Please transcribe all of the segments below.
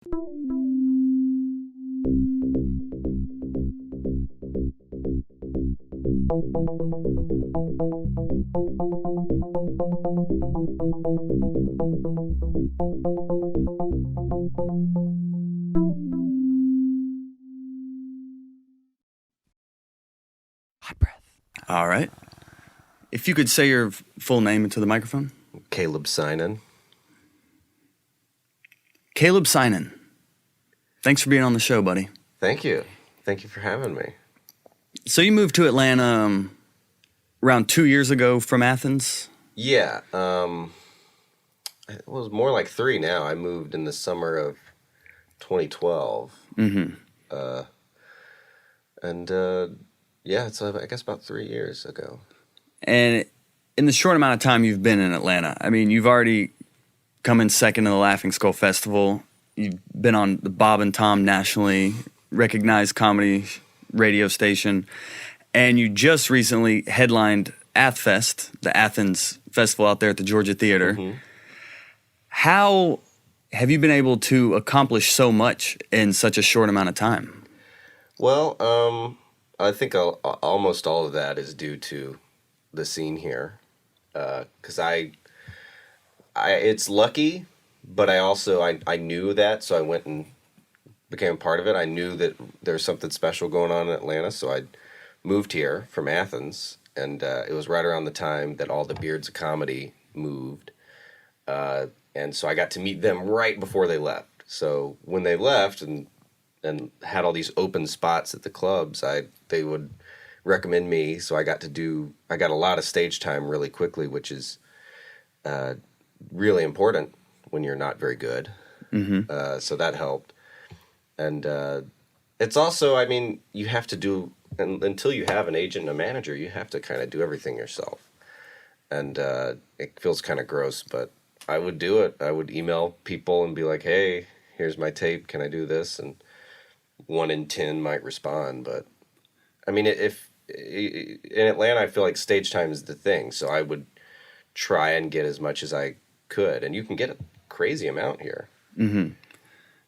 Hot breath. All right. If you could say your full name into the microphone. Caleb-Synan. Caleb-Synan. Thanks for being on the show, buddy. Thank you. Thank you for having me. So you moved to Atlanta around 2 years ago from Athens? Yeah. It was more like 3 now. I moved in the summer of 2012. Mm-hmm. Yeah, it's I guess about 3 years ago. And in the short amount of time you've been in Atlanta, I mean, you've already come in second in the Laughing Skull Festival. You've been on the Bob and Tom nationally recognized comedy radio station. And you just recently headlined AthFest, the Athens festival out there at the Georgia Theater. Mm-hmm. How have you been able to accomplish so much in such a short amount of time? Well, I think almost all of that is due to the scene here. Because it's lucky, but I knew that, so I went and became part of it. I knew that there's something special going on in Atlanta, so I moved here from Athens, and it was right around the time that all the Beards of Comedy moved, and so I got to meet them right before they left. So when they left and had all these open spots at the clubs, they would recommend me, so I got a lot of stage time really quickly, which is really important when you're not very good. Mm-hmm. So that helped. And it's also, I mean, you have to do, until you have an agent and a manager, you have to kind of do everything yourself. And it feels kind of gross, but I would do it. I would email people and be like, hey, here's my tape, can I do this? And 1 in 10 might respond. But, I mean, in Atlanta, I feel like stage time is the thing, so I would try and get as much as I could. And you can get a crazy amount here. Mm-hmm.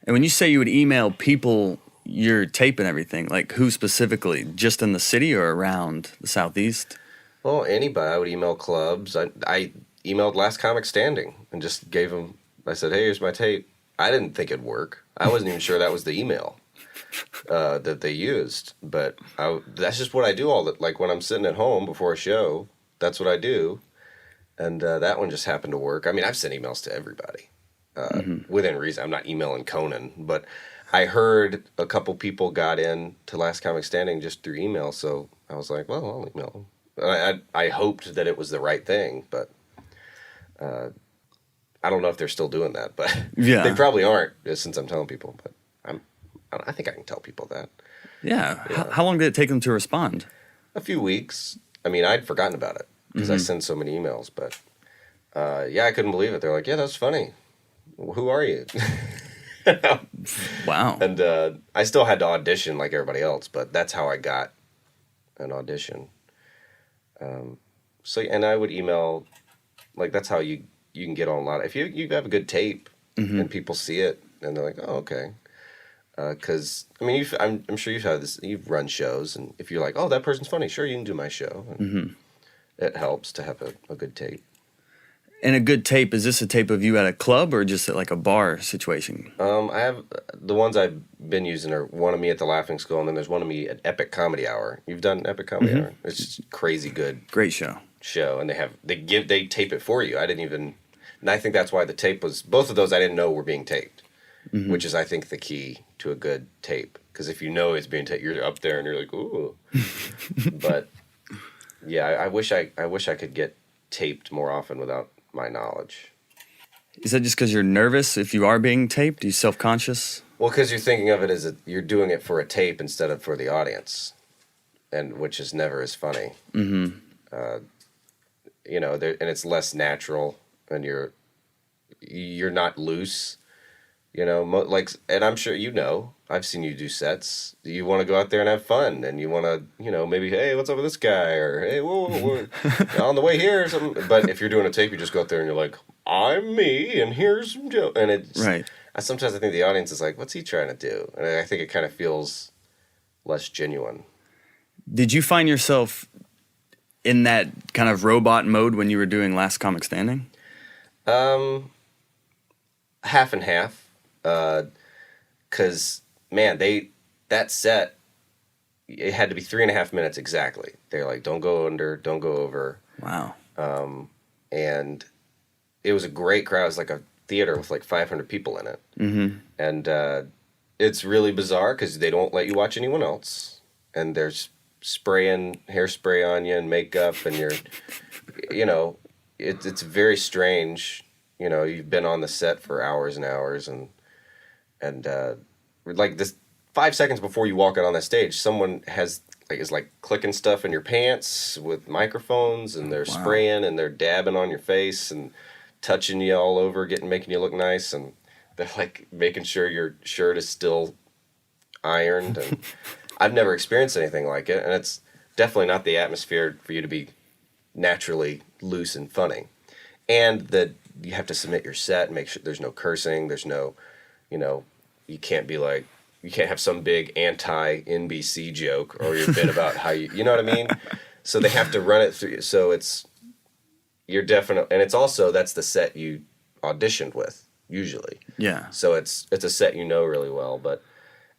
And when you say you would email people your tape and everything, like who specifically? Just in the city or around the Southeast? Well, anybody. I would email clubs. I emailed Last Comic Standing and just gave them, I said, hey, here's my tape. I didn't think it'd work. I wasn't even sure that was the email that they used. But that's just what I do like when I'm sitting at home before a show, that's what I do. And that one just happened to work. I mean, I've sent emails to everybody. Within reason. I'm not emailing Conan, but I heard a couple people got in to Last Comic Standing just through email, so I was like, well, I'll email them. I hoped that it was the right thing, but I don't know if they're still doing that, but yeah. They probably aren't, since I'm telling people, but I think I can tell people that. Yeah. How long did it take them to respond? A few weeks. I mean, I'd forgotten about it because I send so many emails, but yeah, I couldn't believe it. They're like, yeah, that's funny. Who are you? Wow. And I still had to audition like everybody else, but that's how I got an audition. And I would email, like that's how you can get on a lot. If you have a good tape and people see it and they're like, oh, okay. Because I mean, I'm sure you've had this. You've run shows, and if you're like, oh, that person's funny, sure, you can do my show. And it helps to have a good tape. And a good tape, is this a tape of you at a club or just at like a bar situation? I have, the ones I've been using are one of me at the Laughing Skull, and then there's one of me at Epic Comedy Hour. You've done Epic Comedy Hour? It's just crazy good. Great show. And they tape it for you. And I think that's why the tape was, both of those I didn't know were being taped, which is I think the key to a good tape. Because if you know it's being taped, you're up there and you're like, ooh. But yeah, I wish I could get taped more often without my knowledge. Is that just because you're nervous if you are being taped? Are you self-conscious? Well, because you're thinking of it as you're doing it for a tape instead of for the audience, and which is never as funny. And it's less natural, and you're not loose. And I'm sure I've seen you do sets. You want to go out there and have fun, and you want to, maybe, hey, what's up with this guy? Or, hey, whoa, on the way here. Or something. But if you're doing a tape, you just go out there and you're like, I'm me, and here's some jokes. And it's, right. sometimes I think the audience is like, what's he trying to do? And I think it kind of feels less genuine. Did you find yourself in that kind of robot mode when you were doing Last Comic Standing? Half and half. 'Cause man, that set, it had to be 3.5 minutes exactly. They're like, don't go under, don't go over. Wow. And it was a great crowd. It was like a theater with like 500 people in it. Mm-hmm. And it's really bizarre because they don't let you watch anyone else. And there's spraying hairspray on you and makeup, and it's very strange. You know, you've been on the set for hours and hours, and like this 5 seconds before you walk out on that stage, someone is clicking stuff in your pants with microphones, and they're spraying and they're dabbing on your face and touching you all over, making you look nice, and they're like making sure your shirt is still ironed. And I've never experienced anything like it, and it's definitely not the atmosphere for you to be naturally loose and funny. And that you have to submit your set and make sure there's no cursing, there's no, you can't have some big anti-NBC joke or your bit about how you know what I mean? So they have to run it through. So you're definitely, and it's also, that's the set you auditioned with, usually. Yeah. So it's a set really well,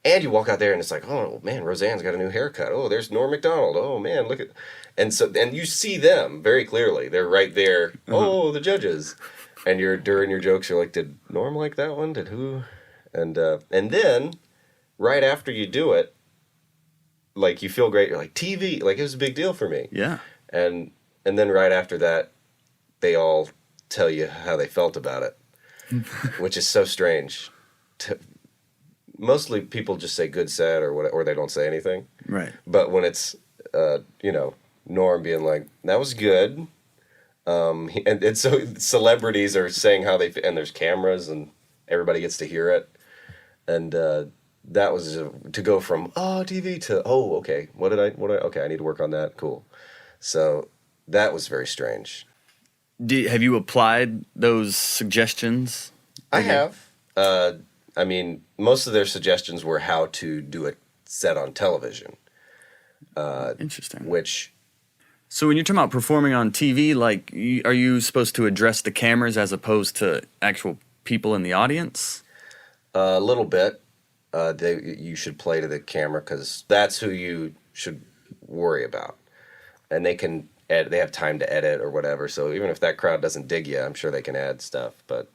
and you walk out there and it's like, oh man, Roseanne's got a new haircut. Oh, there's Norm Macdonald. Oh man, look at, and you see them very clearly. They're right there. Uh-huh. Oh, the judges. And during your jokes, you're like, did Norm like that one? Did who? And then right after you do it, like you feel great. You're like, TV, like it was a big deal for me. Yeah. And then right after that, they all tell you how they felt about it, which is so strange. Mostly people just say good set or they don't say anything. Right. But when it's, Norm being like, that was good. And so celebrities are saying how and there's cameras and everybody gets to hear it. And that was to go from, TV to, okay, okay, I need to work on that. Cool. So that was very strange. Have you applied those suggestions? I have. I mean, most of their suggestions were how to do a set on television. Interesting. So when you're talking about performing on TV, like, are you supposed to address the cameras as opposed to actual people in the audience? A little bit. You should play to the camera because that's who you should worry about. And they have time to edit or whatever. So even if that crowd doesn't dig you, I'm sure they can add stuff. But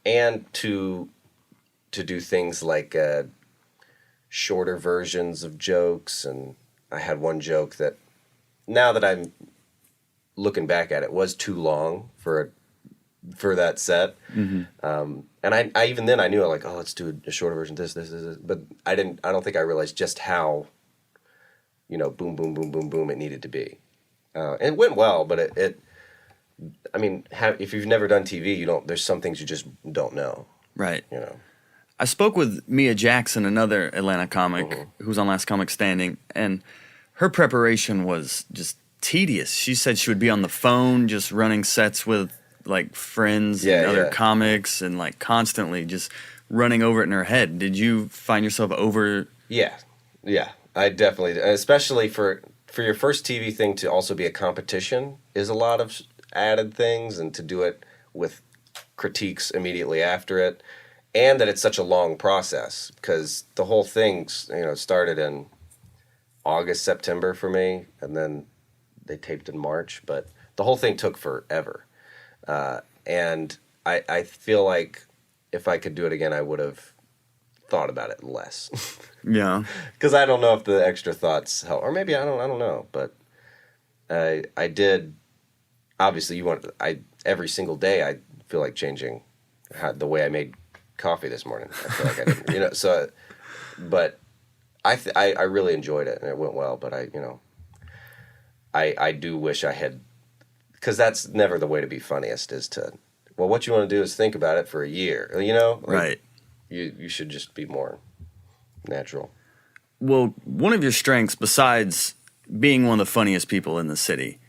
and to do things like shorter versions of jokes. And I had one joke that, now that I'm looking back at it, was too long for that set. Mm-hmm. And I even then I knew, like, let's do a shorter version, this. But I don't think I realized just how, boom, boom, boom, boom, boom it needed to be. And it went well, but if you've never done TV, there's some things you just don't know. Right. I spoke with Mia Jackson, another Atlanta comic, mm-hmm. who's on Last Comic Standing, and her preparation was just tedious. She said she would be on the phone just running sets with like friends and other comics and like constantly just running over it in her head. Did you find yourself over? Yeah, I definitely, especially for your first TV thing to also be a competition is a lot of added things, and to do it with critiques immediately after it, and that it's such a long process because the whole thing, started in August, September for me, and then they taped in March, but the whole thing took forever. And I feel like if I could do it again, I would have thought about it less. Yeah. Because I don't know if the extra thoughts help, or maybe I don't know, but I did. Obviously, every single day I feel like changing the way I made coffee this morning. I feel like I didn't, so, but I really enjoyed it and it went well, but I do wish I had, because that's never the way to be funniest, is to, what you want to do is think about it for a year, right. You should just be more natural. Well, one of your strengths, besides being one of the funniest people in the city,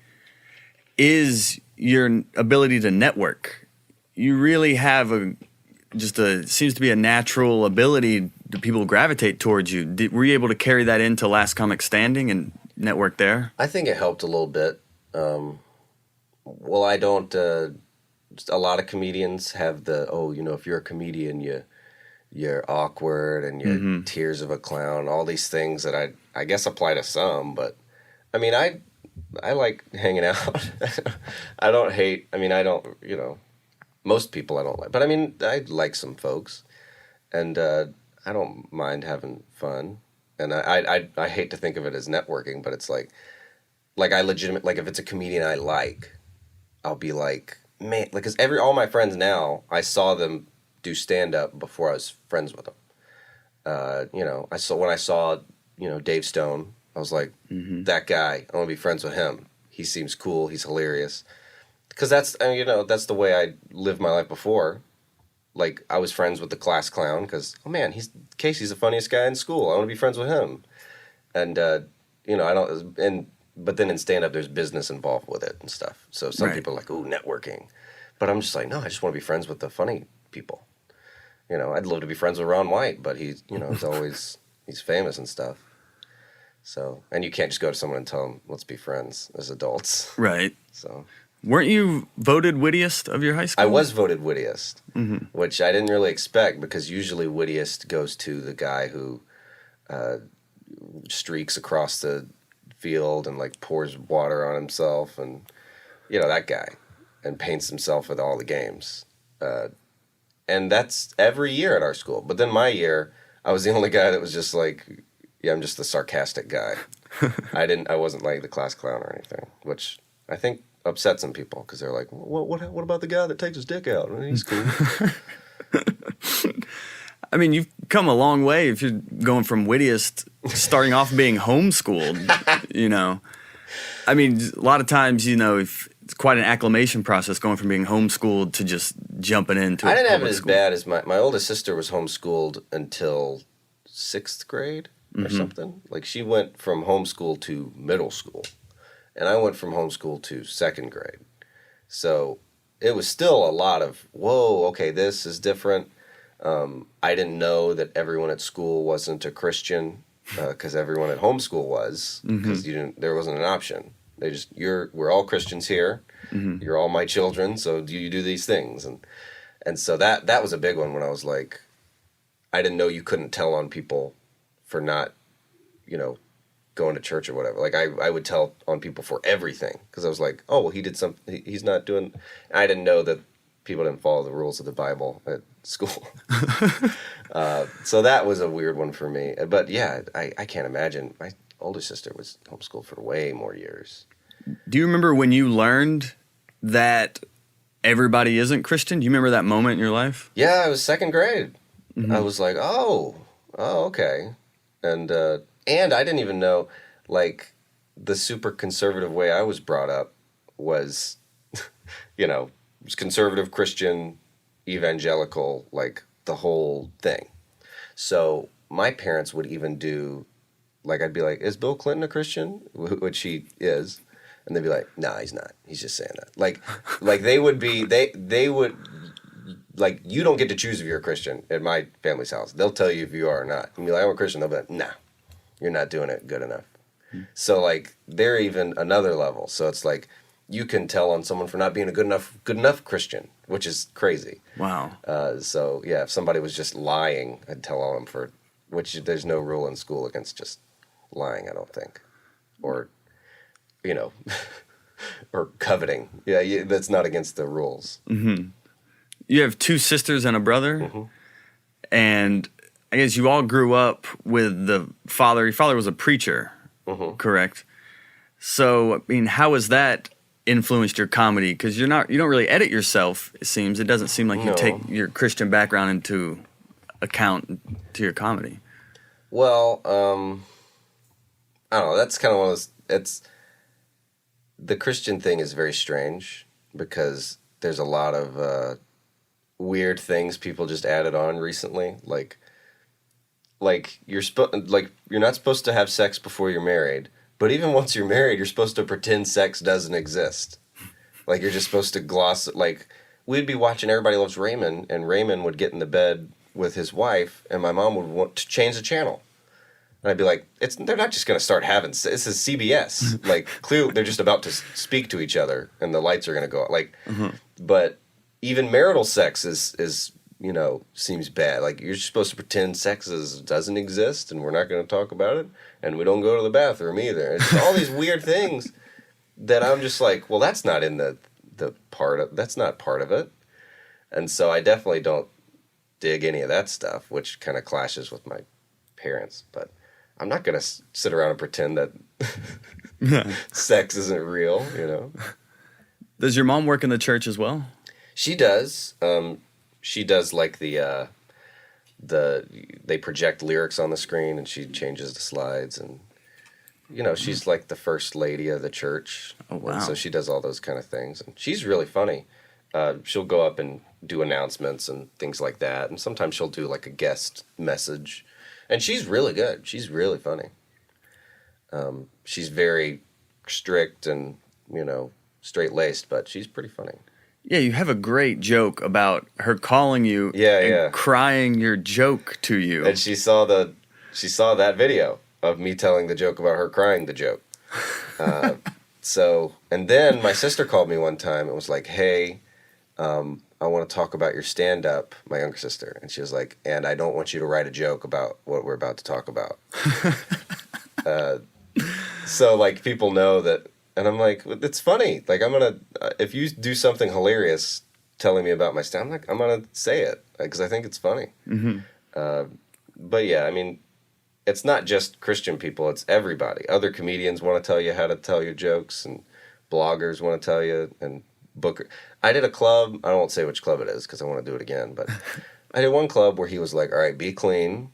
is your ability to network. You really have seems to be a natural ability that people gravitate towards you. Were you able to carry that into Last Comic Standing and network there? I think it helped a little bit. Well, I don't. A lot of comedians have if you're a comedian, you're awkward and you're tears of a clown. All these things that I guess apply to some, but I mean, I like hanging out. I don't hate. I mean, I don't. Most people I don't like, but I mean, I like some folks, and I don't mind having fun. And I hate to think of it as networking, but it's like I if it's a comedian I like, I'll be like, man, like, cause all my friends now, I saw them do stand up before I was friends with them. When I saw Dave Stone, I was like, that guy, I want to be friends with him. He seems cool. He's hilarious. Because that's the way I lived my life before. Like, I was friends with the class clown because, oh man, Casey's the funniest guy in school. I want to be friends with him. And, but then in stand-up, there's business involved with it and stuff. So some people are like, ooh, networking. But I'm just like, no, I just want to be friends with the funny people. I'd love to be friends with Ron White, but he's famous and stuff. So, and you can't just go to someone and tell them, let's be friends as adults. Right. So... Weren't you voted wittiest of your high school? I was voted wittiest, which I didn't really expect because usually wittiest goes to the guy who streaks across the field and like pours water on himself and that guy and paints himself at all the games. And that's every year at our school. But then my year, I was the only guy that was just like, yeah, I'm just the sarcastic guy. I wasn't like the class clown or anything, which I think upset some people because they're like, what about the guy that takes his dick out? He's cool. I mean, you've come a long way if you're going from wittiest, starting off being homeschooled, I mean, a lot of times, if it's quite an acclimation process going from being homeschooled to just jumping into I didn't have it as bad as my oldest sister was homeschooled until 6th grade or something. Like, she went from homeschool to middle school. And I went from homeschool to 2nd grade. So it was still a lot of, whoa, okay, this is different. I didn't know that everyone at school wasn't a Christian because everyone at homeschool was because there wasn't an option. They just, we're all Christians here. You're all my children, so you do these things. And so that was a big one when I was like, I didn't know you couldn't tell on people for not, going to church or whatever. Like, I would tell on people for everything because I was like, oh, well, he did something. He's not doing. I didn't know that people didn't follow the rules of the Bible at school. So that was a weird one for me. But yeah, I can't imagine. My older sister was homeschooled for way more years. Do you remember when you learned that everybody isn't Christian? Do you remember that moment in your life? Yeah, it was 2nd grade. I was like, oh, okay. And I didn't even know, like, the super conservative way I was brought up was, was conservative, Christian, evangelical, like, the whole thing. So my parents would even do, like, I'd be like, is Bill Clinton a Christian? Which he is. And they'd be like, nah, he's not. He's just saying that. Like they would be, they would, like, you don't get to choose if you're a Christian at my family's house. They'll tell you if you are or not. And be like, I'm a Christian. They'll be like, nah. You're not doing it good enough. So, like, they're even another level. So it's like you can tell on someone for not being a good enough Christian, which is crazy. Wow. So yeah, if somebody was just lying, I'd tell on them for which there's no rule in school against just lying, I don't think, or or coveting. Yeah, that's not against the rules. You have 2 sisters and a brother, and I guess you all grew up with the father. Your father was a preacher, correct? So, I mean, how has that influenced your comedy? Because you don't really edit yourself, it seems. It doesn't seem like you take your Christian background into account to your comedy. Well, I don't know. That's kind of one of those, the Christian thing is very strange because there's a lot of weird things people just added on recently, like you're not supposed to have sex before you're married, but even once you're married, you're supposed to pretend sex doesn't exist. Like, you're just supposed to gloss it. Like, we'd be watching Everybody Loves Raymond, and Raymond would get in the bed with his wife, and my mom would want to change the channel. And I'd be like, they're not just going to start having, this is CBS. Like, clearly they're just about to speak to each other, and the lights are going to go out. Like, but even marital sex is seems bad. Like, you're supposed to pretend sex doesn't exist, and we're not going to talk about it, and we don't go to the bathroom either. It's all these weird things that I'm just like, well, that's not in that's not part of it. And so I definitely don't dig any of that stuff, which kind of clashes with my parents. But I'm not going to sit around and pretend that sex isn't real, Does your mom work in the church as well? She does. She does like they project lyrics on the screen, and she changes the slides, and she's like the first lady of the church. Oh, wow. And so she does all those kind of things, and she's really funny. She'll go up and do announcements and things like that, and sometimes she'll do like a guest message, and she's really good. She's really funny. She's very strict and straight-laced, but she's pretty funny. Yeah, you have a great joke about her calling you and crying your joke to you. And she saw that video of me telling the joke about her crying the joke. And then my sister called me one time and was like, hey, I want to talk about your stand-up, my younger sister. And she was like, and I don't want you to write a joke about what we're about to talk about. So, like, people know that. And I'm like, it's funny. Like, I'm going to, if you do something hilarious telling me about my stand-up, I'm going to say it because I think it's funny. But yeah, I mean, it's not just Christian people, it's everybody. Other comedians want to tell you how to tell your jokes, and bloggers want to tell you, and Booker. I did a club, I won't say which club it is because I want to do it again, but I did one club where he was like, all right, be clean.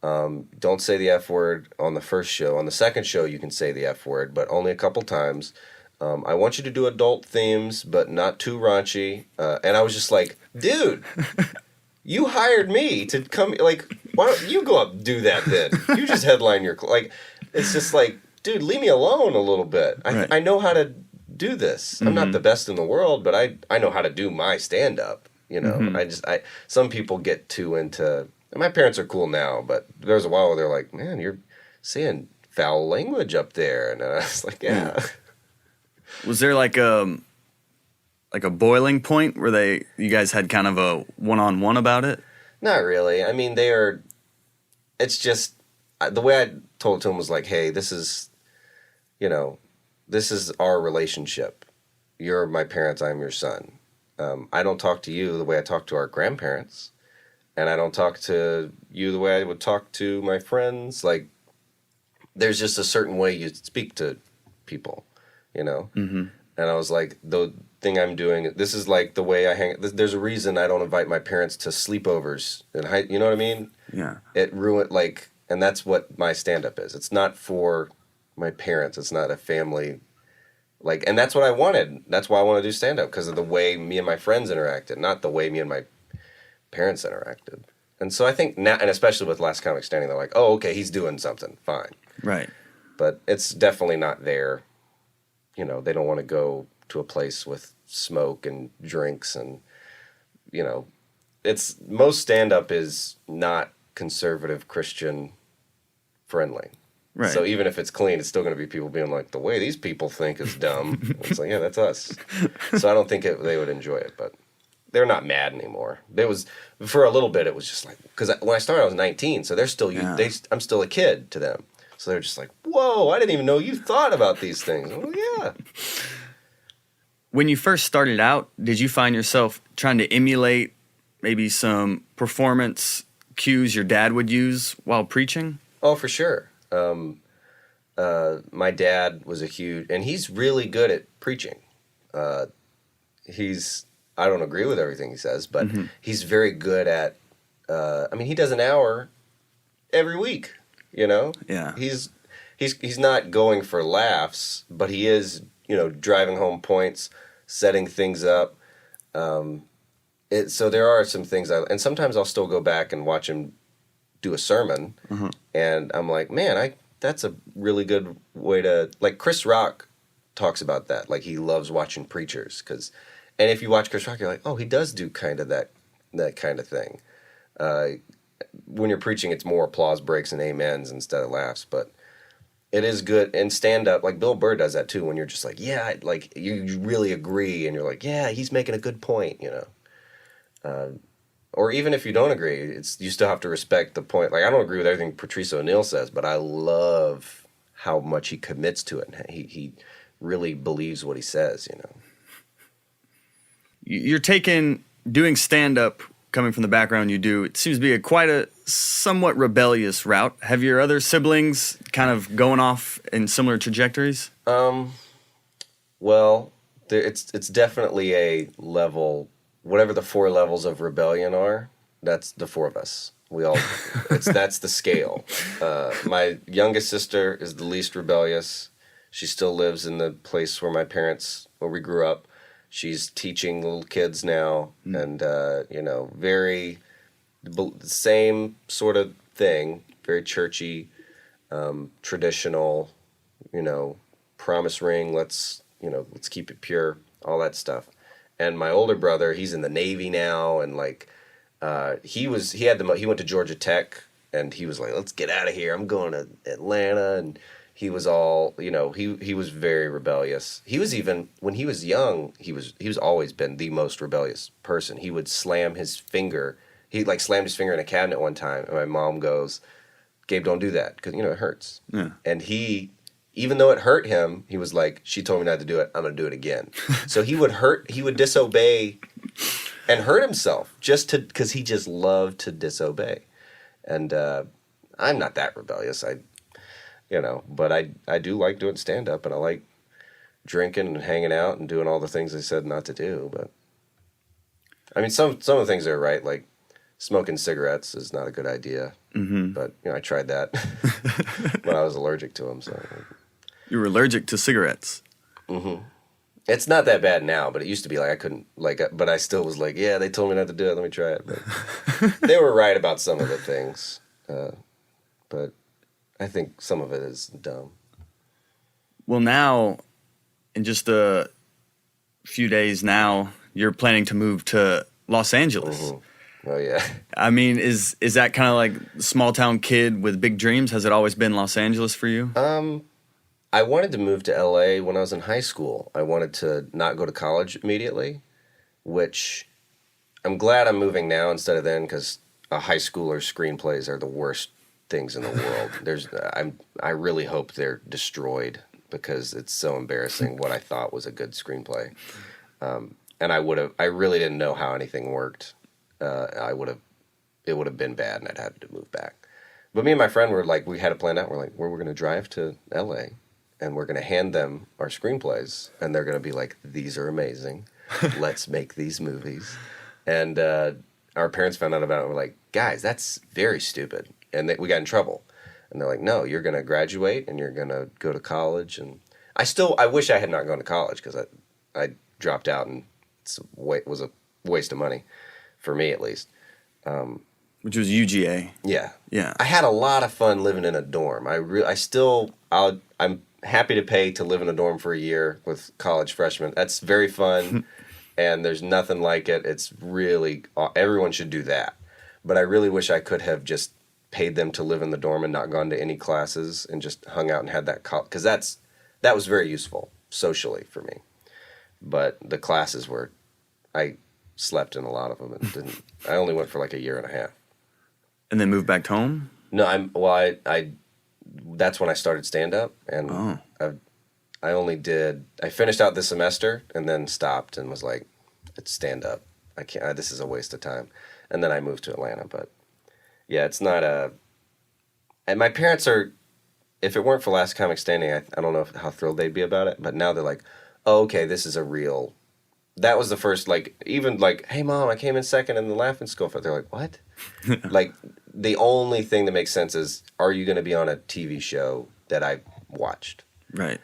Don't say the F word on the first show. On the second show, you can say the F word, but only a couple times. I want you to do adult themes, but not too raunchy. And I was just like, dude, you hired me to come. Like, why don't you go up and do that then? You just headline your like. It's just like, dude, leave me alone a little bit. I know how to do this. I'm not the best in the world, but I know how to do my stand up. Some people get too into. And my parents are cool now, but there was a while where they're like, man, you're saying foul language up there. And I was like, yeah. Was there like a boiling point where you guys had kind of a one-on-one about it? Not really. I mean, it's just, the way I told it to them was like, hey, this is our relationship. You're my parents, I'm your son. I don't talk to you the way I talk to our grandparents. And I don't talk to you the way I would talk to my friends. Like, there's just a certain way you speak to people, And I was like, the thing I'm doing, this is like the way I hang. There's a reason I don't invite my parents to sleepovers. You know what I mean? Yeah. It ruined, and that's what my stand-up is. It's not for my parents. It's not a family. And that's what I wanted. That's why I want to do stand-up, because of the way me and my friends interacted, not the way me and my parents interacted. And so I think now, and especially with Last Comic Standing, they're like, oh, okay, he's doing something, fine. Right. But it's definitely not there. They don't want to go to a place with smoke and drinks, and it's most stand-up is not conservative Christian friendly. Right. So even if it's clean, it's still going to be people being like, the way these people think is dumb. It's like, yeah, that's us. So I don't think they would enjoy it, but they're not mad anymore. For a little bit, it was just like, because when I started, I was 19, so they're still, I'm still a kid to them. So they're just like, whoa, I didn't even know you thought about these things. Well, yeah. When you first started out, did you find yourself trying to emulate maybe some performance cues your dad would use while preaching? Oh, for sure. My dad was and he's really good at preaching. I don't agree with everything he says, but he's very good at, he does an hour every week, Yeah. He's not going for laughs, but he is, driving home points, setting things up. So there are some things and sometimes I'll still go back and watch him do a sermon, and I'm like, man, that's a really good way to, like, Chris Rock talks about that. Like, he loves watching preachers, And if you watch Chris Rock, you're like, oh, he does do kind of that kind of thing. When you're preaching, it's more applause breaks and amens instead of laughs, but it is good. And stand-up, like Bill Burr does that too, when you're just like, yeah, like you really agree, and you're like, yeah, he's making a good point, you know. Or even if you don't agree, you still have to respect the point. Like, I don't agree with everything Patrice O'Neill says, but I love how much he commits to it. And he really believes what he says, you know. You're doing stand-up, coming from the background you do, it seems to be quite a somewhat rebellious route. Have your other siblings kind of going off in similar trajectories? Well, it's definitely a level. Whatever the 4 levels of rebellion are, that's the 4 of us. We all, that's the scale. My youngest sister is the least rebellious. She still lives in the place where we grew up. She's teaching little kids now, and, you know, same sort of thing, very churchy, traditional, you know, promise ring, let's keep it pure, all that stuff. And my older brother, he's in the Navy now, and like he went to Georgia Tech, and he was like, let's get out of here. I'm going to Atlanta, and he was all, you know, he was very rebellious. He was even when he was young, he was always been the most rebellious person. He would slam his finger. He like slammed his finger in a cabinet one time, and my mom goes, "Gabe, don't do that because you know it hurts." Yeah. And even though it hurt him, he was like, she told me not to do it, I'm going to do it again. So he would disobey and hurt himself because he just loved to disobey. And I'm not that rebellious, but I do like doing stand-up, and I like drinking and hanging out and doing all the things I said not to do. But I mean, some of the things are right, like smoking cigarettes is not a good idea. Mm-hmm. But, you know, I tried that when I was allergic to them, so... You were allergic to cigarettes. Mm-hmm. It's not that bad now, but it used to be like I couldn't, like, but I still was like, yeah, they told me not to do it, let me try it. But they were right about some of the things, but I think some of it is dumb. Well, now, in just a few days now, you're planning to move to Los Angeles. Mm-hmm. Oh, yeah. I mean, is that kind of like small town kid with big dreams? Has it always been Los Angeles for you? I wanted to move to LA when I was in high school. I wanted to not go to college immediately, which I'm glad I'm moving now instead of then, because a high schooler's screenplays are the worst things in the world. I really hope they're destroyed because it's so embarrassing what I thought was a good screenplay. And I really didn't know how anything worked. It would have been bad, and I'd had to move back. But me and my friend were like, we had it planned out. We're like, we're going to drive to LA. And we're going to hand them our screenplays, and they're going to be like, these are amazing. Let's make these movies. And our parents found out about it, and we're like, guys, that's very stupid. And we got in trouble. And they're like, no, you're going to graduate, and you're going to go to college. And I wish I had not gone to college, because I dropped out, and it was a waste of money, for me at least. Which was UGA. Yeah. Yeah. I had a lot of fun living in a dorm. I'm happy to pay to live in a dorm for a year with college freshmen. That's very fun, and there's nothing like it. It's really, everyone should do that. But I really wish I could have just paid them to live in the dorm and not gone to any classes and just hung out and had that, because that was very useful socially for me. But the classes I slept in a lot of them and I only went for like a year and a half. And then moved back home? No, that's when I started stand-up, and I finished out this semester and then stopped and was like, it's stand-up. I can't, this is a waste of time. And then I moved to Atlanta, but yeah, it's not and my parents if it weren't for Last Comic Standing, I don't know how thrilled they'd be about it, but now they're like, oh, okay, this is that was the first, like, even like, hey mom, I came in second in the Laughing Skull Fest. They're like, what? Like, the only thing that makes sense is, are you going to be on a TV show that I watched? Right.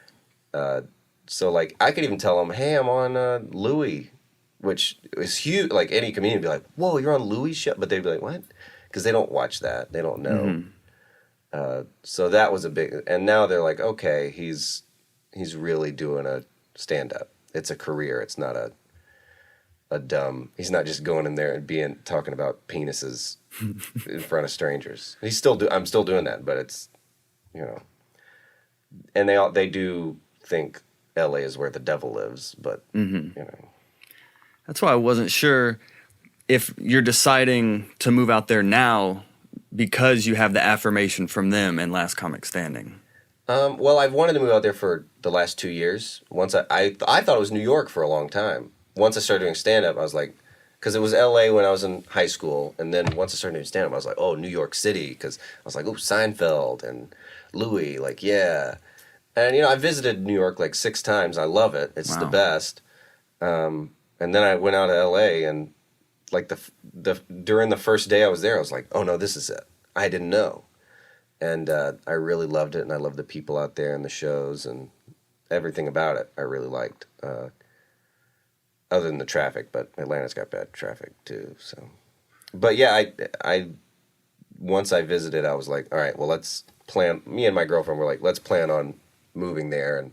So, like, I could even tell them, hey, I'm on Louis, which is huge. Like, any comedian would be like, whoa, you're on Louis' show? But they'd be like, what? Because they don't watch that. They don't know. Mm-hmm. So that was a big... And now they're like, okay, he's really doing a stand-up. It's a career. It's not He's not just going in there and talking about penises in front of strangers. I'm still doing that, but it's, and they do think LA is where the devil lives, but That's why I wasn't sure if you're deciding to move out there now because you have the affirmation from them and Last Comic Standing. Well, I've wanted to move out there for the last 2 years. Once I thought it was New York for a long time. Once I started doing stand-up, I was like, because it was L.A. when I was in high school, and then once I started doing stand-up, I was like, oh, New York City, because I was like, oh, Seinfeld and Louis, like, yeah. And, I visited New York like 6 times. I love it. It's the best. And then I went out to L.A., and like during the first day I was there, I was like, oh, no, this is it. I didn't know. And I really loved it, and I loved the people out there and the shows and everything about it I really liked. Other than the traffic, but Atlanta's got bad traffic too. So, but yeah, I once I visited, I was like, all right, well, let's plan. Me and my girlfriend were like, let's plan on moving there,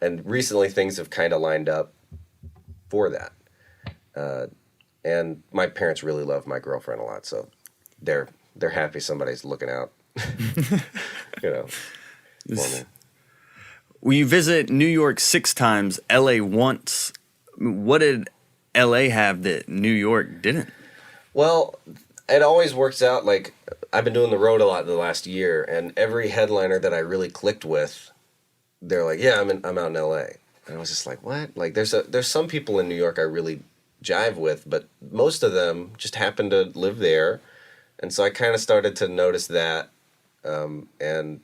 and recently things have kind of lined up for that. And my parents really love my girlfriend a lot, so they're happy somebody's looking out, for me. Well, you visit New York 6 times, LA once. What did LA have that New York didn't? Well, it always works out. Like, I've been doing the road a lot the last year, and every headliner that I really clicked with, they're like, yeah, I'm out in LA. And I was just like, what? Like, there's some people in New York I really jive with, but most of them just happen to live there. And so I kind of started to notice that. And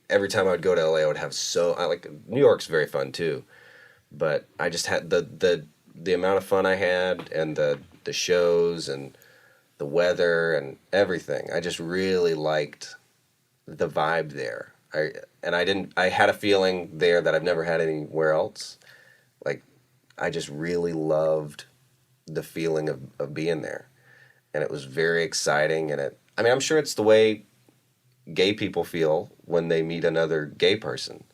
every time I would go to LA, I would have New York's very fun too. But I just had the amount of fun I had, and the shows and the weather and everything. I just really liked the vibe there. I had a feeling there that I've never had anywhere else. Like, I just really loved the feeling of being there. And it was very exciting, and I'm sure it's the way gay people feel when they meet another gay person.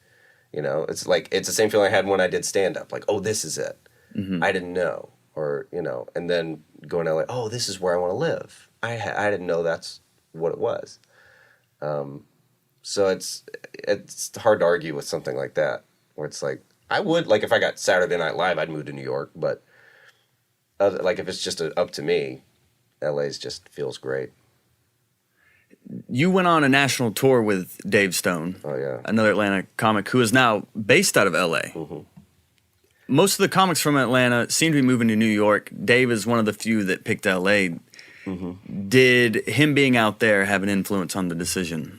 It's like, it's the same feeling I had when I did stand-up. Like, oh, this is it. Mm-hmm. I didn't know. Or, and then going to LA, oh, this is where I want to live. I didn't know that's what it was. So it's hard to argue with something like that, where it's like, I would, like, if I got Saturday Night Live, I'd move to New York. But, like, if it's just up to me, LA's just feels great. You went on a national tour with Dave Stone. Oh, yeah. Another Atlanta comic who is now based out of L.A. Mm-hmm. Most of the comics from Atlanta seem to be moving to New York. Dave is one of the few that picked L.A. Mm-hmm. Did him being out there have an influence on the decision?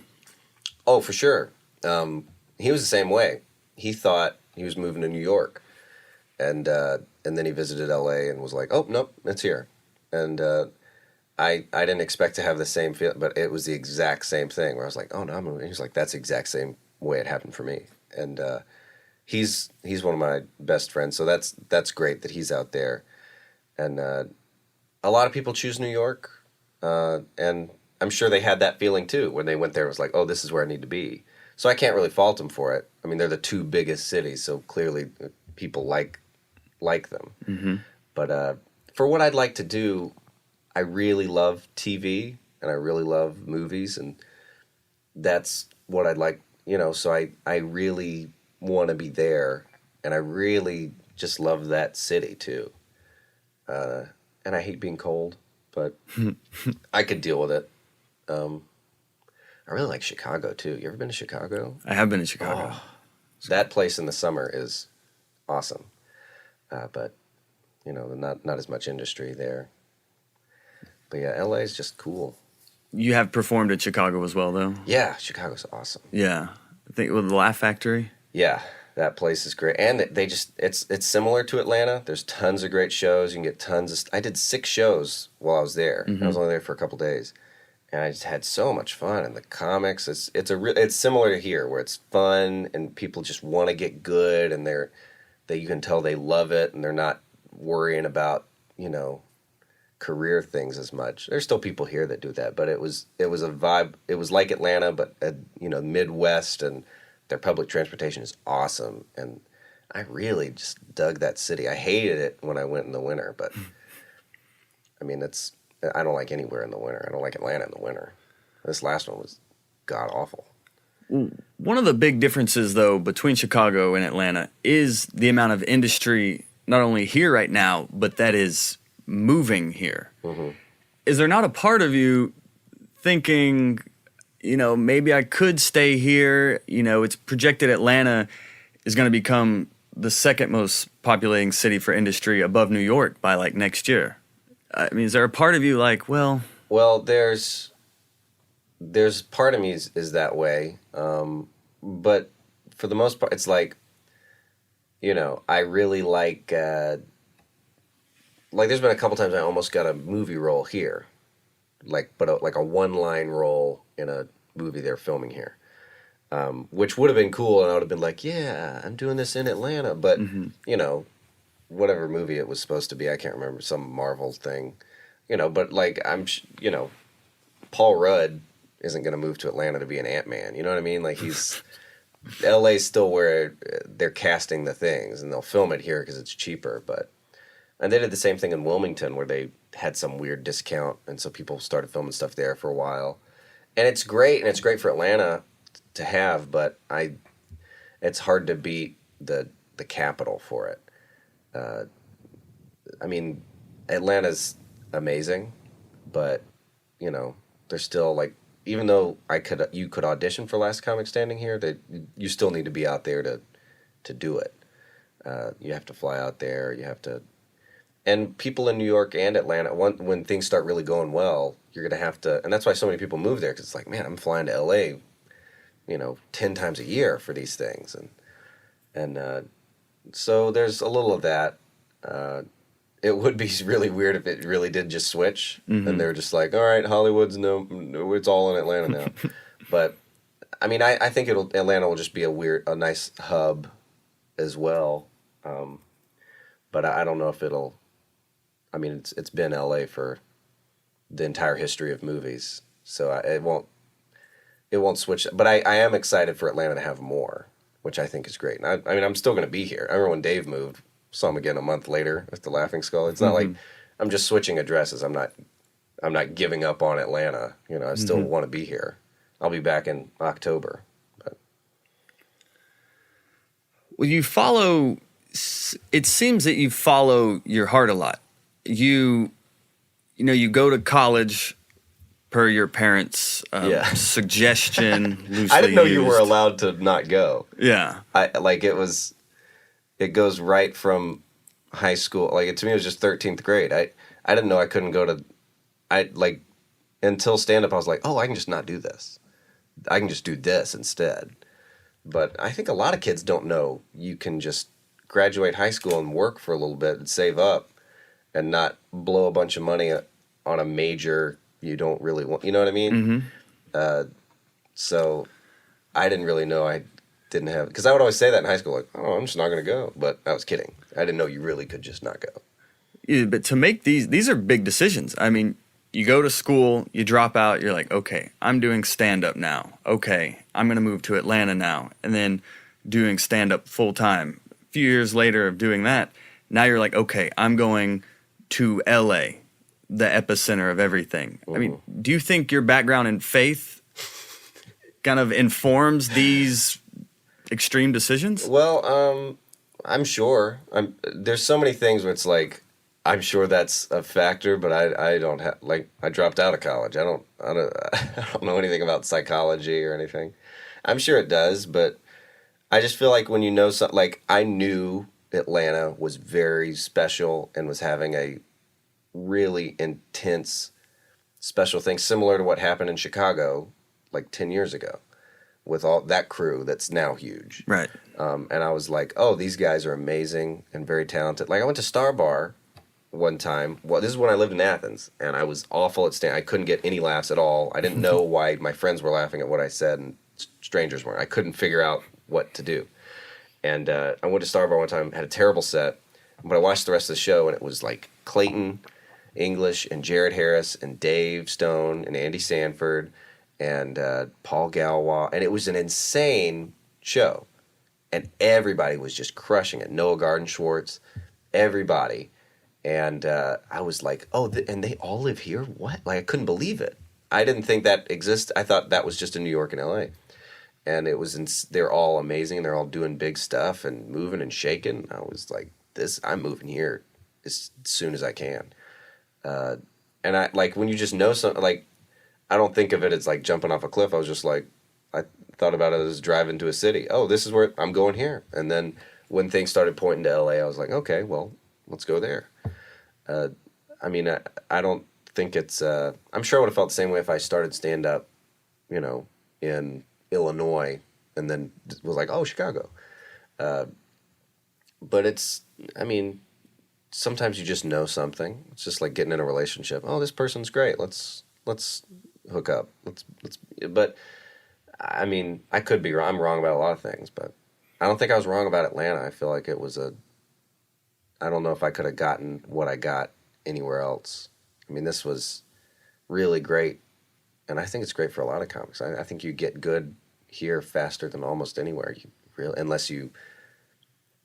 Oh, for sure. He was the same way. He thought he was moving to New York. And then he visited L.A. and was like, oh, nope, it's here. And I didn't expect to have the same feel, but it was the exact same thing where I was like, oh, no, I'm moving. He was like, that's the exact same way it happened for me. And he's one of my best friends, so that's great that he's out there. And a lot of people choose New York, and I'm sure they had that feeling too when they went there. It was like, oh, this is where I need to be. So I can't really fault them for it. I mean, they're the 2 biggest cities, so clearly people like them. Mm-hmm. But for what I'd like to do, I really love TV, and I really love movies, and that's what I'd like, so I really want to be there, and I really just love that city too. And I hate being cold, but I could deal with it. I really like Chicago too. You ever been to Chicago? I have been to Chicago. Oh, that place in the summer is awesome. But, not as much industry there. But yeah, LA is just cool. You have performed at Chicago as well, though? Yeah, Chicago's awesome. Yeah. I think with the Laugh Factory? Yeah, that place is great. And it's similar to Atlanta. There's tons of great shows. You can get tons of... I did 6 shows while I was there. Mm-hmm. I was only there for a couple days. And I just had so much fun. And the comics, it's similar to here, where it's fun and people just want to get good, and you can tell they love it, and they're not worrying about, career things as much. There's still people here that do that, but it was a vibe. It was like Atlanta, but Midwest, and their public transportation is awesome, and I really just dug that city. I hated it when I went in the winter, but I mean, I don't like anywhere in the winter. I don't like Atlanta in the winter. This last one was god awful. One of the big differences, though, between Chicago and Atlanta is the amount of industry, not only here right now, but that is moving here. Mm-hmm. Is there not a part of you thinking, maybe I could stay here? It's projected Atlanta is going to become the second most populating city for industry above New York by like next year. I mean, is there a part of you like, well, there's part of me is that way, but for the most part, it's like, I really like there's been a couple times I almost got a movie role here, like a one-line role in a movie they're filming here, which would have been cool, and I would have been like, yeah, I'm doing this in Atlanta, but whatever movie it was supposed to be, I can't remember, some Marvel thing, but like Paul Rudd isn't going to move to Atlanta to be an Ant-Man, you know what I mean? Like LA's still where they're casting the things, and they'll film it here because it's cheaper, and they did the same thing in Wilmington where they had some weird discount, and so people started filming stuff there for a while. And it's great for Atlanta to have, but it's hard to beat the capital for it. I mean, Atlanta's amazing, but there's still like, even though you could audition for Last Comic Standing here, you still need to be out there to do it. You have to fly out there. You have to, and people in New York and Atlanta, when things start really going well, you're gonna have to, and that's why so many people move there, because it's like, man, I'm flying to LA, 10 times a year for these things, and so there's a little of that. It would be really weird if it really did just switch, and they were just like, all right, Hollywood's no, it's all in Atlanta now. But I mean, I think Atlanta will just be a nice hub as well. But I don't know if it'll. I mean, it's been LA for the entire history of movies, so it won't switch. But I am excited for Atlanta to have more, which I think is great. And I mean, I'm still going to be here. I remember when Dave moved, saw him again a month later at the Laughing Skull. It's not like I'm just switching addresses. I'm not giving up on Atlanta. I still want to be here. I'll be back in October. But. Well, it seems that you follow your heart a lot. You go to college per your parents' suggestion. Loosely I didn't know used. you were allowed to not go. Yeah. It goes right from high school. Like, to me, it was just 13th grade. I didn't know I couldn't go to, until stand-up, I was like, oh, I can just not do this. I can just do this instead. But I think a lot of kids don't know you can just graduate high school and work for a little bit and save up and not blow a bunch of money on a major you don't really want. You know what I mean? So I didn't really know I didn't have, because I would always say that in high school, like, oh, I'm just not going to go. But I was kidding. I didn't know you really could just not go. Yeah, but to make these are big decisions. I mean, you go to school, you drop out, you're like, okay, I'm doing stand-up now. Okay, I'm going to move to Atlanta now. And then doing stand-up full-time. A few years later of doing that, now you're like, okay, I'm going to L.A., the epicenter of everything. I mean, do you think your background in faith kind of informs these extreme decisions? Well, I'm sure. There's so many things where it's like, I'm sure that's a factor, but I don't have, like, I dropped out of college. I don't I don't know anything about psychology or anything. I'm sure it does, but I just feel like when you know something, like, I knew Atlanta was very special and was having a really intense special thing similar to what happened in Chicago like 10 years ago with all that crew that's now huge. Right. And I was like, oh, these guys are amazing and very talented. Like, I went to Star Bar one time. Well, this is when I lived in Athens, and I was awful at stand. I couldn't get any laughs at all. I didn't know why my friends were laughing at what I said and strangers weren't. I couldn't figure out what to do. And I went to Star Bar one time, had a terrible set, but I watched the rest of the show, and it was like Clayton English and Jared Harris and Dave Stone and Andy Sanford and Paul Galwa, and it was an insane show. and everybody was just crushing it. Noah Garden Schwartz, everybody. And I was like, oh, and they all live here? What? Like, I couldn't believe it. I didn't think that existed. I thought that was just in New York and L.A. And it was they're all amazing. They're all doing big stuff and moving and shaking. I was like, I'm moving here as soon as I can. And I, like, when you just know something, like, I don't think of it as, like, jumping off a cliff. I was just like, I thought about it as driving to a city. Oh, this is where I'm going here. And then when things started pointing to L.A., I was like, okay, well, let's go there. I mean, I don't think it's, I'm sure I would have felt the same way if I started stand-up, you know, in Illinois and then was like, oh, Chicago. But it's, I mean, sometimes you just know something. It's just like getting in a relationship. Oh, this person's great. Let's hook up. But I mean, I could be wrong. I'm wrong about a lot of things, but I don't think I was wrong about Atlanta. I feel like it was I don't know if I could have gotten what I got anywhere else. I mean, this was really great, and I think it's great for a lot of comics. I think you get good here faster than almost anywhere. Unless you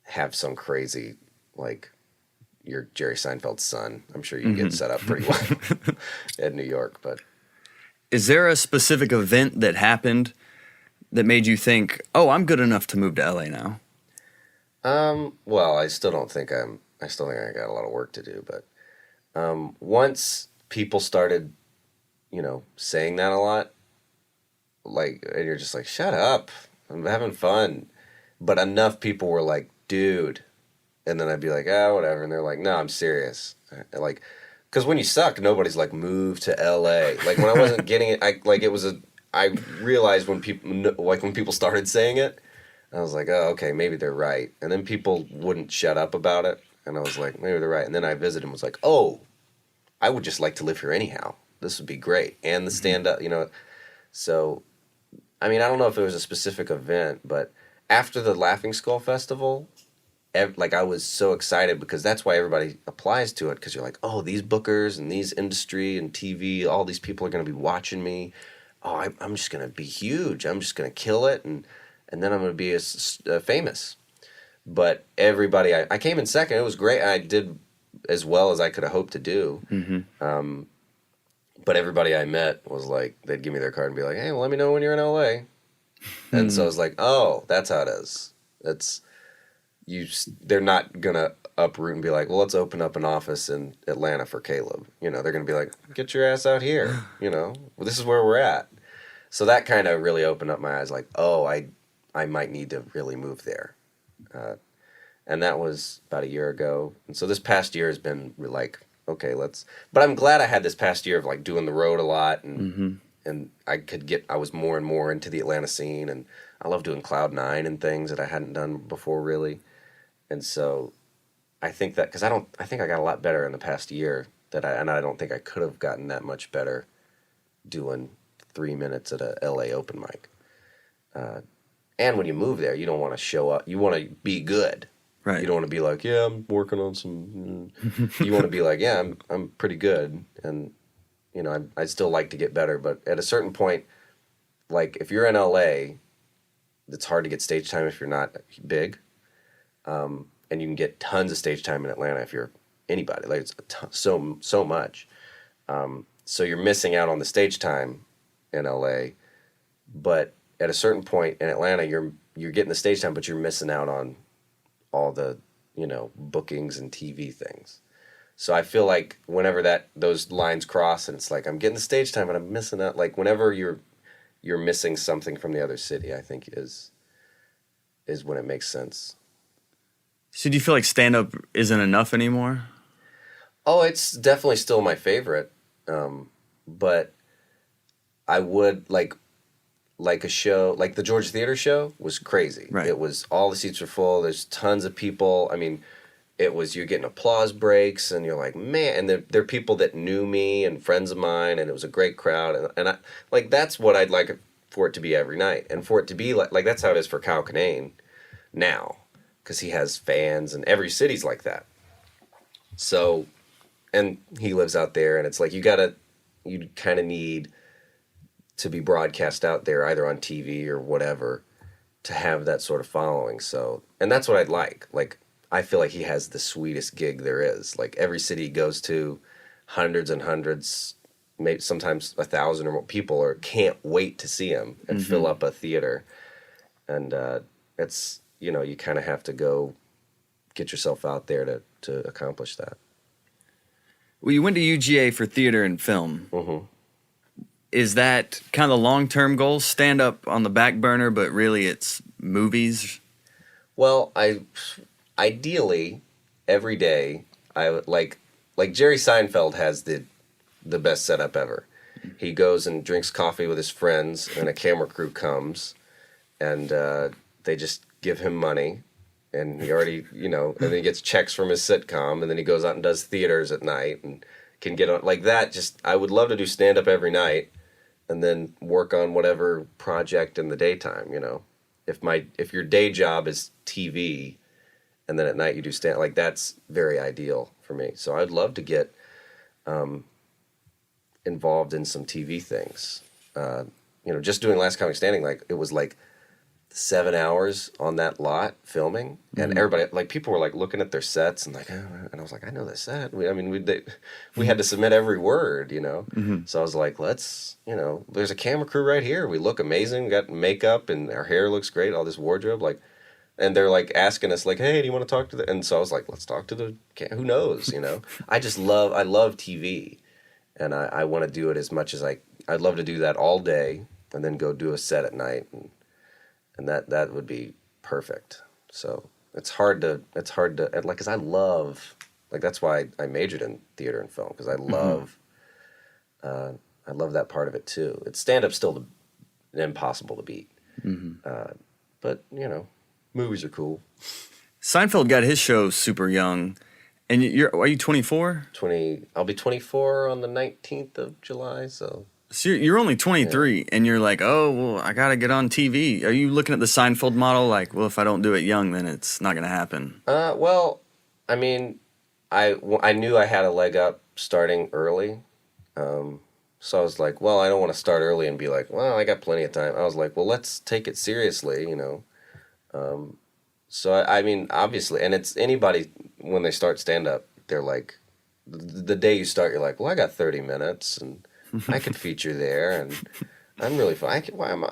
have some crazy, like, you're Jerry Seinfeld's son. I'm sure you get set up pretty well in New York. But is there a specific event that happened that made you think, oh, I'm good enough to move to LA now? Well, I still think I got a lot of work to do, but once people started, you know, saying that a lot, like, and you're just like, shut up, I'm having fun. But enough people were like, dude, and then I'd be like, whatever, and they're like, no, I'm serious. Like, because when you suck, nobody's like, move to LA. Like, when I wasn't getting it, I realized when people started saying it, I was like, oh, okay, maybe they're right. And then people wouldn't shut up about it, and I was like, maybe they're right. And then I visited and was like, oh, I would just like to live here anyhow. This would be great. And the stand-up, you know. So, I mean, I don't know if it was a specific event, but after the Laughing Skull Festival, like, I was so excited because that's why everybody applies to it, because you're like, oh, these bookers and these industry and TV, all these people are going to be watching me. Oh, I'm just going to be huge. I'm just going to kill it, and then I'm going to be famous. But everybody, I came in second. It was great. I did as well as I could have hoped to do. Mm-hmm. But everybody I met was like, they'd give me their card and be like, hey, well, let me know when you're in LA. And so I was like, oh, that's how it is. They're not going to uproot and be like, well, let's open up an office in Atlanta for Caleb. You know, they're going to be like, get your ass out here. You know, well, this is where we're at. So that kind of really opened up my eyes, like, oh, I might need to really move there. And that was about a year ago. And so this past year has been like, okay, but I'm glad I had this past year of like doing the road a lot, and I was more and more into the Atlanta scene, and I love doing Cloud 9 and things that I hadn't done before really. And so I think that, because I think I got a lot better in the past year and I don't think I could have gotten that much better doing 3 minutes at a LA open mic. And when you move there, you don't want to show up. You want to be good. Right. You don't want to be like, yeah, I'm working on some. You want to be like, yeah, I'm pretty good, and you know, I'd still like to get better. But at a certain point, like if you're in LA, it's hard to get stage time if you're not big, and you can get tons of stage time in Atlanta if you're anybody. Like it's so much. So you're missing out on the stage time in LA, but at a certain point in Atlanta, you're getting the stage time, but you're missing out on all the, you know, bookings and TV things. So I feel like whenever those lines cross and it's like I'm getting the stage time but I'm missing out, like whenever you're missing something from the other city, I think is when it makes sense. So do you feel like stand-up isn't enough anymore? Oh, it's definitely still my favorite. But I would like a show, like the Georgia Theater show was crazy. Right. It was, all the seats were full. There's tons of people. I mean, you're getting applause breaks and you're like, man, and they're people that knew me and friends of mine, and it was a great crowd. And I, like, that's what I'd like for it to be every night. And for it to be like that's how it is for Caleb-synan now, because he has fans and every city's like that. So, and he lives out there, and it's like you kind of need to be broadcast out there either on TV or whatever to have that sort of following. So, and that's what I'd like. Like, I feel like he has the sweetest gig there is. Like, every city he goes to, hundreds and hundreds, maybe sometimes 1,000 or more people can't wait to see him and fill up a theater. And it's, you know, you kind of have to go get yourself out there to accomplish that. Well, you went to UGA for theater and film. Mm-hmm. Is that kind of the long-term goal? Stand up on the back burner, but really it's movies? Well, ideally, every day, I would like Jerry Seinfeld has the best setup ever. He goes and drinks coffee with his friends, and a camera crew comes, and they just give him money, and he already, you know, and then he gets checks from his sitcom, and then he goes out and does theaters at night, and can get on, like that. Just, I would love to do stand-up every night, and then work on whatever project in the daytime, you know. If your day job is TV, and then at night you do stand, like, that's very ideal for me. So I'd love to get involved in some TV things. You know, just doing Last Comic Standing, like, it was like 7 hours on that lot filming, and everybody, like, people were like looking at their sets and like, and I was like, I know this set. We had to submit every word, you know. So I was like, let's, you know, there's a camera crew right here. We look amazing. We got makeup and our hair looks great. All this wardrobe, like, and they're like asking us like, hey, do you want to talk to the? And so I was like, let's talk to the. Who knows, you know? I love TV, and I want to do it as much as I'd love to do that all day, and then go do a set at night, and that would be perfect. So it's hard to like, because I love, like, that's why I majored in theater and film, because I love that part of it too. It's stand-up still impossible to beat, but you know, movies are cool. Seinfeld got his show super young, and are you 24? I'll be 24 on the 19th of July, so. So you're only 23, and you're like, oh, well, I got to get on TV. Are you looking at the Seinfeld model like, well, if I don't do it young, then it's not going to happen? Well, I mean, I knew I had a leg up starting early. So I was like, well, I don't want to start early and be like, well, I got plenty of time. I was like, well, let's take it seriously, you know. So, I mean, obviously, and it's anybody, when they start stand-up, they're like, the day you start, you're like, well, I got 30 minutes, and I could feature there, and I'm really fun.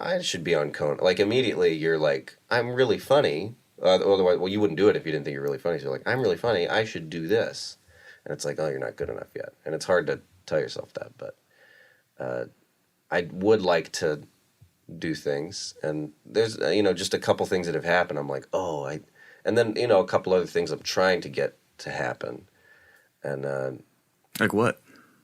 I should be on Conan. Like, immediately, you're like, I'm really funny. Otherwise, well, you wouldn't do it if you didn't think you're really funny. So you're like, I'm really funny. I should do this. And it's like, oh, you're not good enough yet. And it's hard to tell yourself that, but I would like to do things. And there's, you know, just a couple things that have happened. I'm like, and then, you know, a couple other things I'm trying to get to happen. And like what?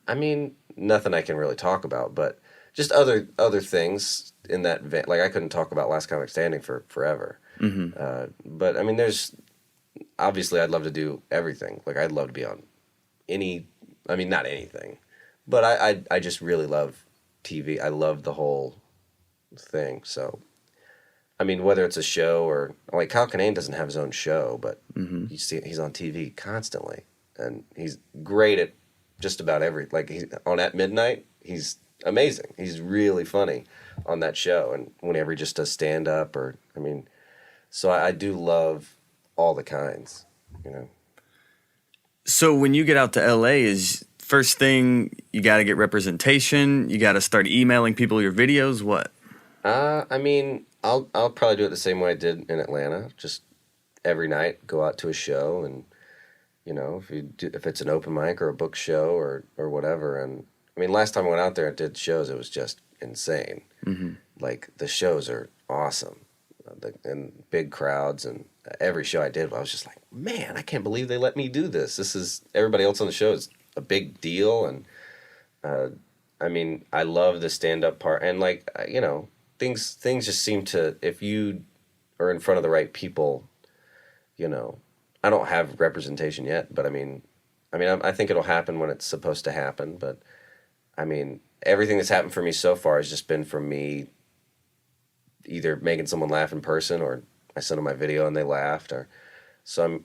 I mean, nothing I can really talk about, but just other things in that vein. Like, I couldn't talk about Last Comic Standing for forever. But I mean, there's obviously, I'd love to do everything. Like, I'd love to be on not anything, but I just really love TV. I love the whole thing. So, I mean, whether it's a show or, like, Kyle-Kinane doesn't have his own show, but you see he's on TV constantly, and he's great at just about like, he's on At Midnight, he's amazing. He's really funny on that show, and whenever he just does stand-up, or, I mean, so I do love all the kinds, you know. So when you get out to LA, is first thing, you got to get representation, you got to start emailing people your videos, what? I mean, I'll probably do it the same way I did in Atlanta, just every night go out to a show, and, you know, if it's an open mic or a book show or whatever. And I mean, last time I went out there and did shows, it was just insane. Like, the shows are awesome, and big crowds, and every show I did, I was just like, man, I can't believe they let me do this. This is, everybody else on the show is a big deal. And I mean, I love the stand-up part, and, like, you know, things just seem to, if you are in front of the right people, you know. I don't have representation yet, but I mean, I think it'll happen when it's supposed to happen. But I mean, everything that's happened for me so far has just been from me either making someone laugh in person, or I sent them my video and they laughed. Or so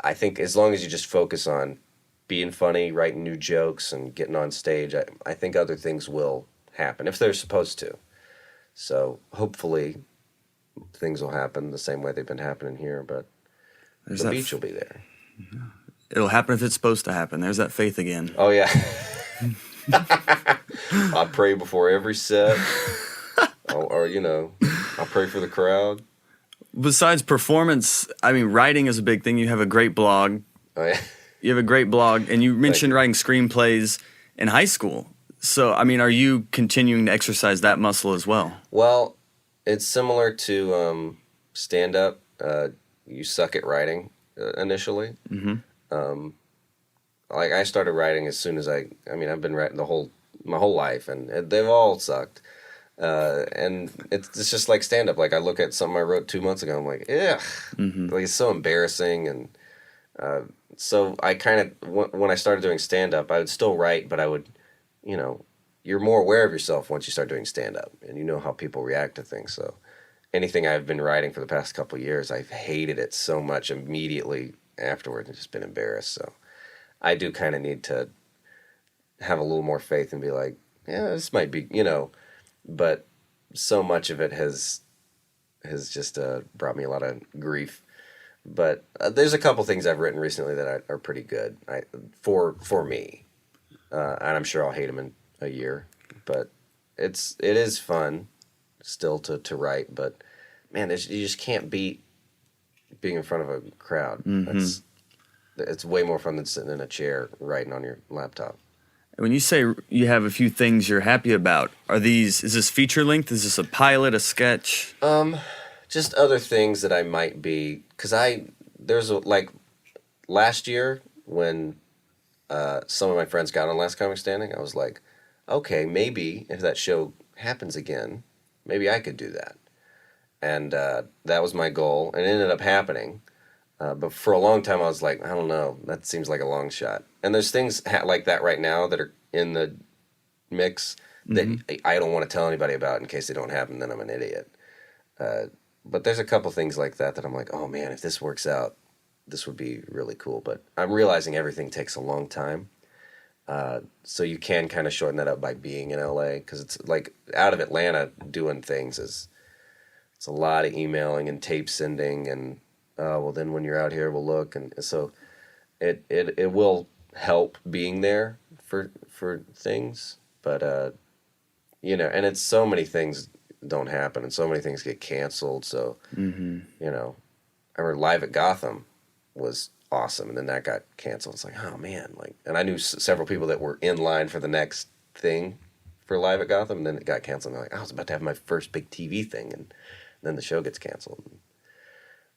I think as long as you just focus on being funny, writing new jokes, and getting on stage, I think other things will happen if they're supposed to. So hopefully, things will happen the same way they've been happening here, but the beach will be there. It'll happen if it's supposed to happen. There's that faith again. Oh, yeah. I pray before every set. Or, I pray for the crowd. Besides performance, I mean, writing is a big thing. You have a great blog. Oh, yeah. You have a great blog, and you mentioned writing screenplays in high school. So, I mean, are you continuing to exercise that muscle as well? Well, it's similar to stand-up. You suck at writing initially. Mm-hmm. Like, I started writing as soon as I've been writing my whole life, and they've all sucked. And it's just like stand-up. Like, I look at something I wrote 2 months ago, I'm like, ugh. Mm-hmm. Like, it's so embarrassing, and so I kind of, when I started doing stand-up, I would still write, but I would, you're more aware of yourself once you start doing stand-up, and you know how people react to things. So anything I've been writing for the past couple of years, I've hated it so much immediately afterwards and just been embarrassed. So I do kind of need to have a little more faith and be like, yeah, this might be, but so much of it has just brought me a lot of grief. But there's a couple things I've written recently that are pretty good for me, and I'm sure I'll hate them in a year. But it is fun still to write. But man, you just can't beat being in front of a crowd. Mm-hmm. It's way more fun than sitting in a chair writing on your laptop. When you say you have a few things you're happy about, is this feature length? Is this a pilot, a sketch? Just other things that I might be, because last year when some of my friends got on Last Comic Standing, I was like, okay, maybe if that show happens again, maybe I could do that. And that was my goal, and it ended up happening. But for a long time, I was like, I don't know, that seems like a long shot. And there's things like that right now that are in the mix that I don't want to tell anybody about in case they don't happen, then I'm an idiot. But there's a couple things like that I'm like, oh man, if this works out, this would be really cool. But I'm realizing everything takes a long time. So you can kind of shorten that up by being in LA, because it's like out of Atlanta doing things it's a lot of emailing and tape sending, and well, then when you're out here, we'll look. And so it will help being there for things. But, and it's so many things don't happen, and so many things get canceled. So, I remember Live at Gotham was awesome, and then that got canceled. It's like, oh man, and I knew several people that were in line for the next thing for Live at Gotham, and then it got canceled. And they're like, I was about to have my first big TV thing, and then the show gets canceled.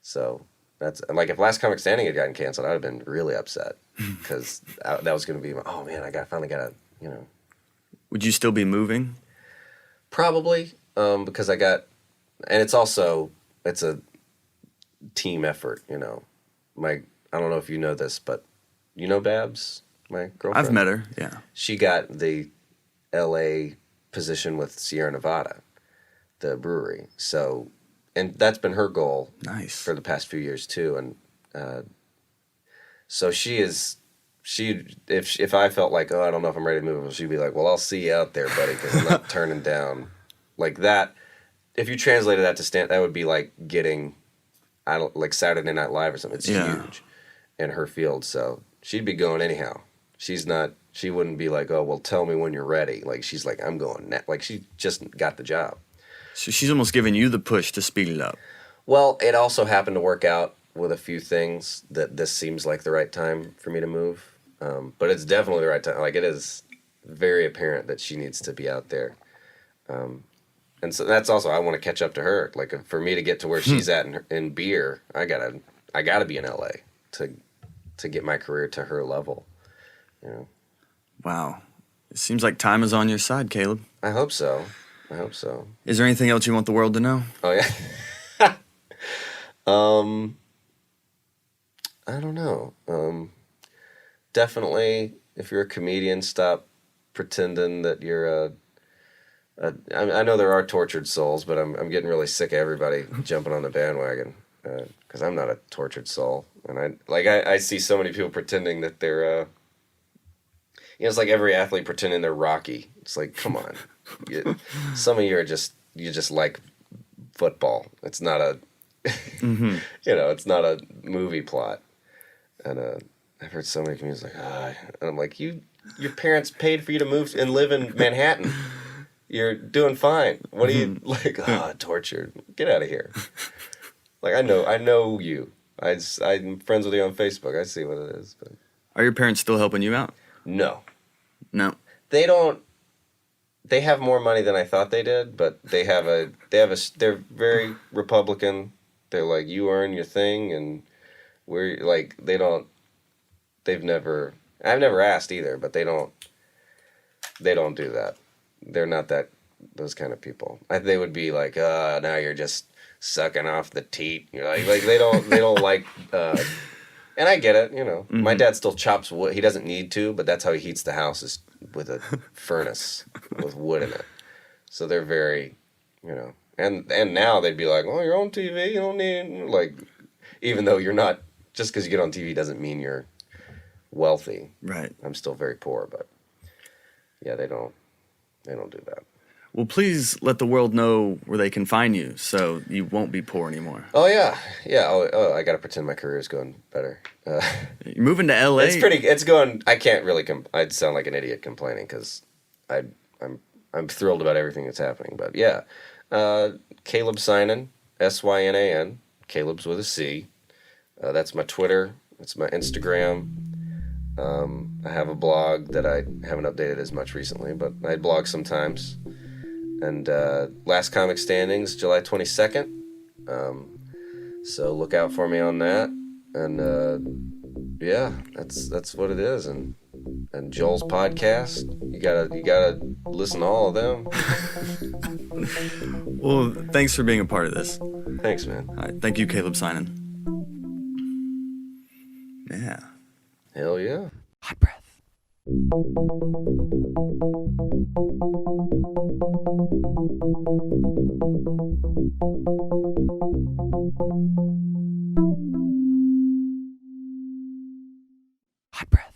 So that's like, if Last Comic Standing had gotten canceled, I'd have been really upset, because that was going to be, oh man, I finally got to, Would you still be moving? Probably. Because and it's a team effort, I don't know if you know this, but you know Babs, my girlfriend? I've met her, yeah. She got the LA position with Sierra Nevada, the brewery. So, and that's been her goal. Nice. For the past few years too. And so if I felt like, oh, I don't know if I'm ready to move, she'd be like, well, I'll see you out there, buddy, because I'm not turning down. Like that, if you translated that to stand, that would be like getting, like Saturday Night Live or something. It's huge in her field, so she'd be going anyhow. She wouldn't be like, oh, well, tell me when you're ready. Like, she's like, I'm going now. Like, she just got the job. So she's almost giving you the push to speed it up. Well, it also happened to work out with a few things that this seems like the right time for me to move. But it's definitely the right time. Like, it is very apparent that she needs to be out there. And so that's also, I want to catch up to her. Like, for me to get to where she's at in beer, I gotta be in LA to get my career to her level. Wow. It seems like time is on your side, Caleb. I hope so. Is there anything else you want the world to know? Oh, yeah. I don't know. Definitely, if you're a comedian, stop pretending that you're I know there are tortured souls, but I'm getting really sick of everybody jumping on the bandwagon, because I'm not a tortured soul. And I see so many people pretending that they're, it's like every athlete pretending they're Rocky. It's like, come on. Some of you you just like football. It's not a, it's not a movie plot. And I've heard so many comedians like, and I'm like, your parents paid for you to move and live in Manhattan. You're doing fine. What are you like? Tortured. Get out of here. Like I know you. I'm friends with you on Facebook. I see what it is. But Are your parents still helping you out? no, They don't. They have more money than I thought they did, but they're very Republican. They're like, you earn your thing, and we're like, I've never asked either, but they don't do that. They're not those kind of people. They would be like, now you're just sucking off the teat. You're like they don't like, and I get it, My dad still chops wood. He doesn't need to, but that's how he heats the house, is with a furnace with wood in it. So they're very, and now they'd be like, oh, you're on TV, you don't need, like, even though you're not, just because you get on TV doesn't mean you're wealthy. Right. I'm still very poor, but yeah, they don't do that. Well, please let the world know where they can find you, so you won't be poor anymore. Oh yeah. Oh, I got to pretend my career is going better. You're moving to LA. It's going. I can't really. I'd sound like an idiot complaining because I'm thrilled about everything that's happening. But yeah, Caleb-Synan, S-Y-N-A-N, Caleb's with a C. That's my Twitter. It's my Instagram. I have a blog that I haven't updated as much recently, but I blog sometimes. And Last Comic Standing's July 22nd. So look out for me on that. And yeah, that's what it is. And Joel's podcast. You gotta listen to all of them. Well, thanks for being a part of this. Thanks, man. All right, thank you, Caleb-Synan. Yeah. Hell yeah. Hot breath. Hot breath.